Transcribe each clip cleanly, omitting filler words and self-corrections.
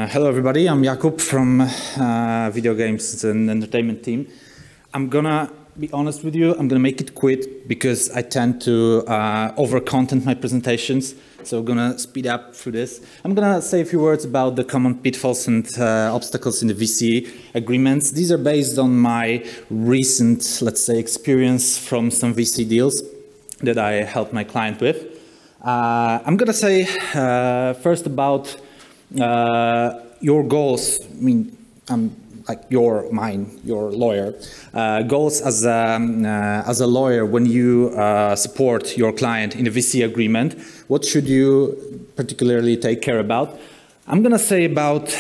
Hello everybody, I'm Jakub from Video Games and Entertainment team. I'm gonna be honest with you, I'm gonna make it quick because I tend to over-content my presentations, so I'm gonna speed up through this. I'm gonna say a few words about the common pitfalls and obstacles in the VC agreements. These are based on my recent, let's say, experience from some VC deals that I helped my client with. I'm gonna say first about your goals. I mean, like your lawyer. Goals as a lawyer when you support your client in a VC agreement. What should you particularly take care about? I'm gonna say about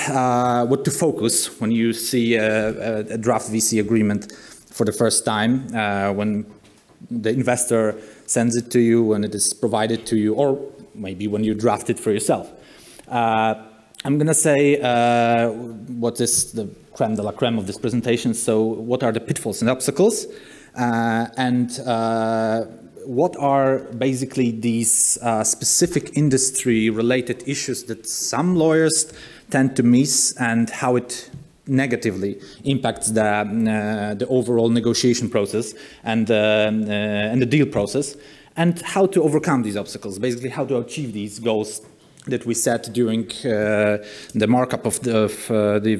what to focus when you see a draft VC agreement for the first time, when the investor sends it to you, when it is provided to you, or maybe when you draft it for yourself. I'm going to say what is the crème de la crème of this presentation. So what are the pitfalls and obstacles? And what are basically these specific industry-related issues that some lawyers tend to miss, and how it negatively impacts the overall negotiation process and the deal process, and how to overcome these obstacles, basically how to achieve these goals that we set during the markup of the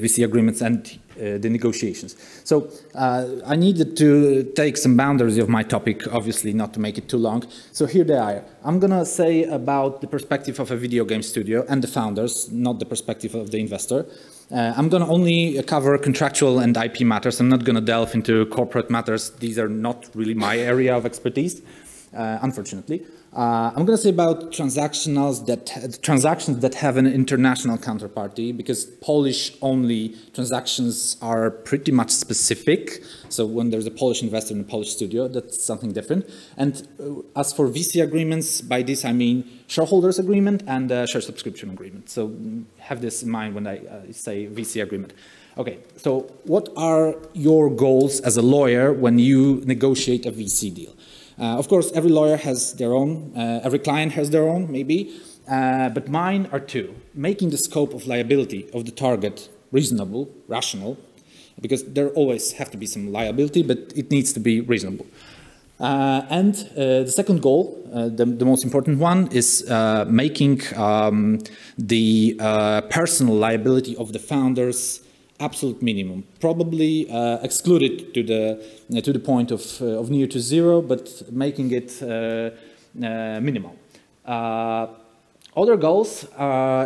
VC agreements and the negotiations. So I needed to take some boundaries of my topic, obviously not to make it too long. So here they are. I'm gonna say about the perspective of a video game studio and the founders, not the perspective of the investor. I'm gonna only cover contractual and IP matters. I'm not gonna delve into corporate matters. These are not really my area of expertise, unfortunately. I'm going to say about transactions that have an international counterparty, because Polish-only transactions are pretty much specific. So when there's a Polish investor in a Polish studio, that's something different. And as for VC agreements, by this I mean shareholders agreement and share subscription agreement. So have this in mind when I say VC agreement. Okay, so what are your goals as a lawyer when you negotiate a VC deal? Of course, every lawyer has their own, every client has their own, maybe, but mine are two. Making the scope of liability of the target reasonable, rational, because there always have to be some liability, but it needs to be reasonable. And the second goal, the most important one, is making the personal liability of the founders absolute minimum, probably excluded to the point of near to zero, but making it minimal. Other goals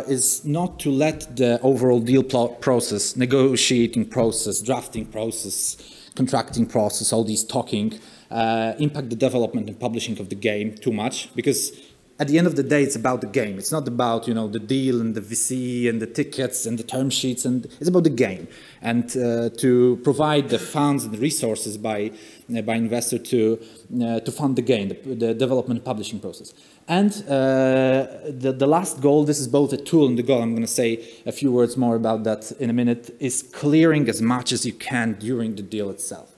is not to let the overall deal process, negotiating process, drafting process, contracting process, all these talking, impact the development and publishing of the game too much, because at the end of the day, it's about the game. It's not about, you know, the deal and the VC and the tickets and the term sheets, and it's about the game. And to provide the funds and the resources by investor to fund the game, the development and publishing process. And the last goal, this is both a tool and the goal, I'm going to say a few words more about that in a minute, is clearing as much as you can during the deal itself.